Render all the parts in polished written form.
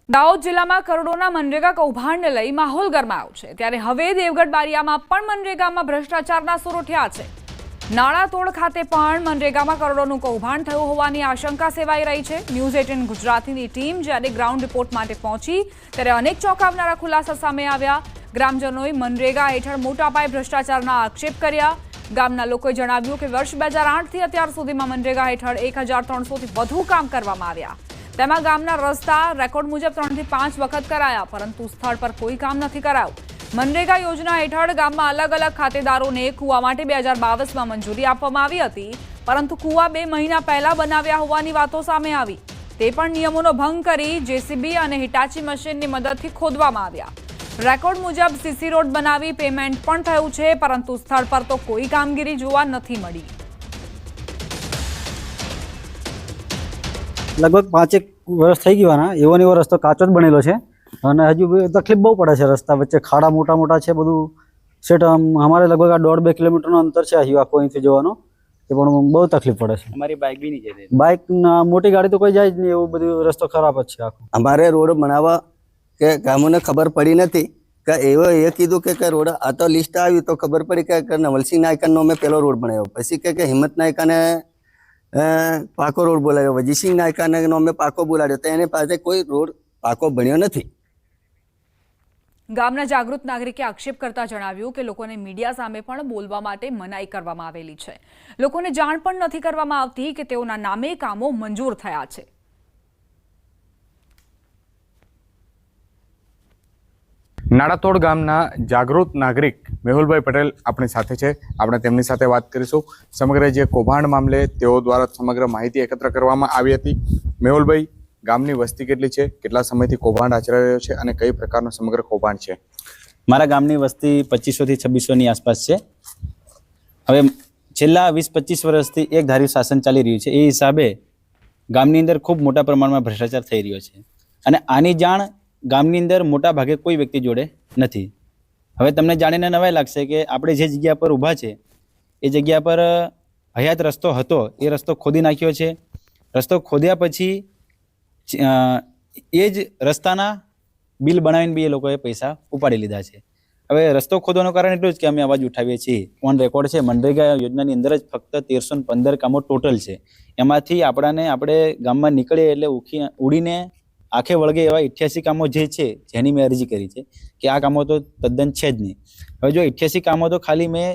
દાહોદ જિલ્લામાં કરોડોના મનરેગા કૌભાંડને લઈ માહોલ ગરમાયો છે ત્યારે હવે દેવગઢ બારિયામાં પણ મનરેગામાં ભ્રષ્ટાચારના સૂર ઉઠ્યા છે। નાણાતોડ ખાતે પણ મનરેગામાં કરોડોનું કૌભાંડ થયું હોવાની આશંકા સેવાઈ રહી છે। ન્યૂઝ 18 ગુજરાતીની ટીમ જ્યારે ગ્રાઉન્ડ રિપોર્ટ માટે પહોંચી ત્યારે અનેક ચોંકાવનારા ખુલાસા સામે આવ્યા। ગ્રામજનોએ મનરેગા હેઠળ મોટા પાયે ભ્રષ્ટાચારના આક્ષેપ કર્યા। ગામના લોકોએ જણાવ્યું કે વર્ષ 2008 થી અત્યાર સુધીમાં મનરેગા હેઠળ 1300 થી વધુ કામ કરવામાં આવ્યા। તેમાં ગામના રસ્તા રેકોર્ડ મુજબ 3 થી 5 વખત કરાયા, પરંતુ સ્થળ પર કોઈ કામ નથી કરાયું। મનરેગા યોજના હેઠળ ગામમાં અલગ અલગ ખાતેદારોને કૂવા માટે 2022માં મંજૂરી આપવામાં આવી હતી, પરંતુ કૂવા 2 મહિના પહેલા બનાવ્યા હોવાની વાતો સામે આવી। તે પણ નિયમોનો ભંગ કરી જેસીબી અને હિટાચી મશીનની મદદથી ખોદવામાં આવ્યા। રેકોર્ડ મુજબ સીસી રોડ બનાવી પેમેન્ટ પણ થયું છે, પરંતુ સ્થળ પર તો કોઈ કામગીરી જોવા નથી મળી। लगभग 5 वर्ष થઈ ગયા ના એવો ને એવો રસ્તો કાચો જ બનેલો છે અને હજુ તકલીફ બહુ પડે છે। રસ્તા વચ્ચે ખાડા મોટા મોટા છે, બધું સેટ અમારે લગભગ 1.5-2 કિલોમીટરનો અંતર છે અહીં આખો અહીંથી જવાનો, તે પણ બહુ તકલીફ પડે છે। हमारी बाइक भी नहीं जाती, બાઇક મોટી ગાડી તો કોઈ જાય જ નહીં, એવું બધું રસ્તો ખરાબ જ છે આખો। અમારે રોડ બનાવવા કે ગામોને ખબર પડી નથી કે એવો એ કીધું કે રોડ આ તો લિસ્ટ આવી તો ખબર પડી કે નવલસિંહ નાયકનો અમે પહેલો રોડ બનાવ્યો, પછી કે હિંમત નાયકાને પાકો રોડ બોલાવ્યો, વજીસિંહ નાયકાને અમે પાકો બોલાવ્યો, તો એને પાસે કોઈ રોડ પાકો બન્યો નથી। ગામના જાગૃત નાગરિકે આક્ષેપ કરતા જણાવ્યું કે લોકોને મીડિયા સામે પણ બોલવા માટે મનાઈ કરવામાં આવેલી છે। લોકોને જાણ પણ નથી કરવામાં આવતી કે તેઓના નામે કામો મંજૂર થયા છે। નાડાતોડ ગામના જાગૃત નાગરિક મેહુલભાઈ પટેલ આપણી સાથે છે, આપણે તેમની સાથે વાત કરીશું। સમગ્ર જે કૌભાંડ મામલે તેઓ દ્વારા સમગ્ર માહિતી એકત્ર કરવામાં આવી હતી। મેહુલભાઈ, ગામની વસ્તી કેટલી છે, કેટલા સમયથી કૌભાંડ આચરાઈ રહ્યો છે અને કઈ પ્રકારનો સમગ્ર કૌભાંડ છે? મારા ગામની વસ્તી 2500 થી 2600 ની આસપાસ છે। હવે છેલ્લા 20-25 વર્ષથી એક ધાર્યું શાસન ચાલી રહ્યું છે, એ હિસાબે ગામની અંદર ખૂબ મોટા પ્રમાણમાં ભ્રષ્ટાચાર થઈ રહ્યો છે અને આની જાણ ગામની અંદર મોટા ભાગે કોઈ વ્યક્તિ જોડે નથી। હવે તમને જાણીને નવાઈ લાગશે કે આપણે જે જગ્યા પર ઊભા છે એ જગ્યા પર હયાત રસ્તો હતો, એ રસ્તો ખોદી નાખ્યો છે। રસ્તો ખોદ્યા પછી એ જ રસ્તાના બિલ બનાવીને બી એ લોકોએ પૈસા ઉપાડી લીધા છે। હવે રસ્તો ખોદવાનું કારણ એટલું જ કે અમે અવાજ ઉઠાવીએ છીએ, ઓન રેકોર્ડ છે। મનરેગા યોજનાની અંદર જ ફક્ત 1315 કામો ટોટલ છે, એમાંથી આપણે ગામમાં નીકળીએ એટલે ઉડીને આંખે વળગે એવા 88 કામો જે છે, જેની મેં અરજી કરી છે કે આ કામો તો તદ્દન છે જ નહીં। હવે જો 88 કામો તો ખાલી મેં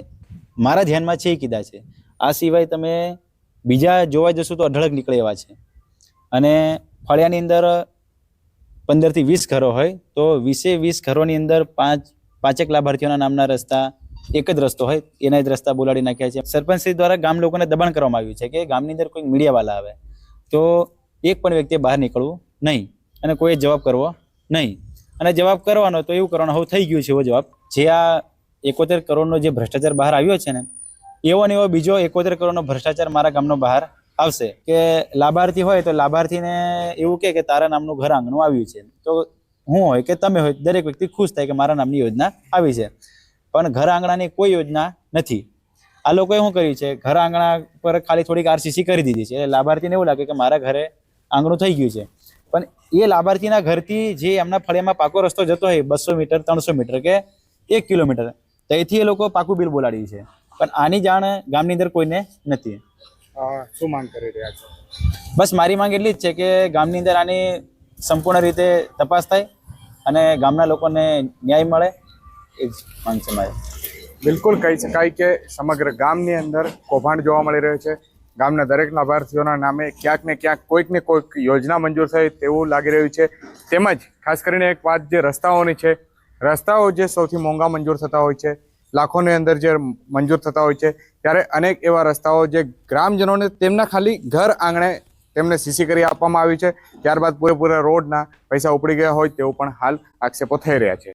મારા ધ્યાનમાં છે એ કીધા છે, આ સિવાય તમે બીજા જોવા જશો તો અઢળક નીકળે એવા છે। અને ફળિયાની અંદર 15 થી 20 ઘરો હોય તો 20 ઘરોની અંદર 5 લાભાર્થીઓના નામના રસ્તા એક જ રસ્તો હોય, એના જ રસ્તા બોલાડી નાખ્યા છે। સરપંચશ્રી દ્વારા ગામ લોકોને દબાણ કરવામાં આવ્યું છે કે ગામની અંદર કોઈ મીડિયાવાળા આવે તો એક પણ વ્યક્તિએ બહાર નીકળવું નહીં અને કોઈ જવાબ કરવો નહીં, અને જવાબ કરવાનો તો એવું કરવાનું હવે થઈ ગયું છે એવો જવાબ। જે આ 71 કરોડનો જે ભ્રષ્ટાચાર બહાર આવ્યો છે ને, એવો ને એવો બીજો 71 કરોડનો ભ્રષ્ટાચાર મારા ગામનો બહાર આવશે। કે લાભાર્થી હોય તો લાભાર્થીને એવું કે તારા નામનું ઘર આંગણું આવ્યું છે, તો હું હોય કે તમે હોય દરેક વ્યક્તિ ખુશ થાય કે મારા નામની યોજના આવી છે, પણ ઘર આંગણાની કોઈ યોજના નથી। આ લોકોએ શું કર્યું છે, ઘર આંગણા પર ખાલી થોડીક આરસીસી કરી દીધી છે, એટલે લાભાર્થીને એવું લાગે કે મારા ઘરે આંગણું થઈ ગયું છે, પણ એ લાભાર્થીના ઘરથી જે એમના ફળિયામાં પાકો રસ્તો જતો હોય 200 મીટર 300 મીટર કે 1 કિલોમીટર, ત્યાંથી એ લોકો પાકું બિલ બોલાડ્યું છે, પણ આની જાણ ગામની અંદર કોઈને નથી। શું માંગ કરી રહ્યા છો? બસ મારી માંગ એટલી જ છે કે ગામની અંદર આની સંપૂર્ણ રીતે તપાસ થાય અને ગામના લોકોને ન્યાય મળે, એ જ માંગ છે મારી। બિલકુલ કહી શકાય કે સમગ્ર ગામની અંદર કૌભાંડ જોવા મળી રહ્યું છે। ગામના દરેક લાભાર્થીઓના નામે ક્યાંક ને ક્યાંક કોઈક ને કોઈક યોજના મંજૂર થઈ તેવું લાગી રહ્યું છે। તેમજ ખાસ કરીને એક વાત જે રસ્તાઓની છે, રસ્તાઓ જે સૌથી મોંઘા મંજૂર થતા હોય છે, લાખોની અંદર જે મંજૂર થતા હોય છે, ત્યારે અનેક એવા રસ્તાઓ જે ગ્રામજનોને તેમના ખાલી ઘર આંગણે તેમને સીસી કરી આપવામાં આવી છે, ત્યારબાદ પૂરેપૂરા રોડના પૈસા ઉપડી ગયા હોય તેવું પણ હાલ આક્ષેપો થઈ રહ્યા છે।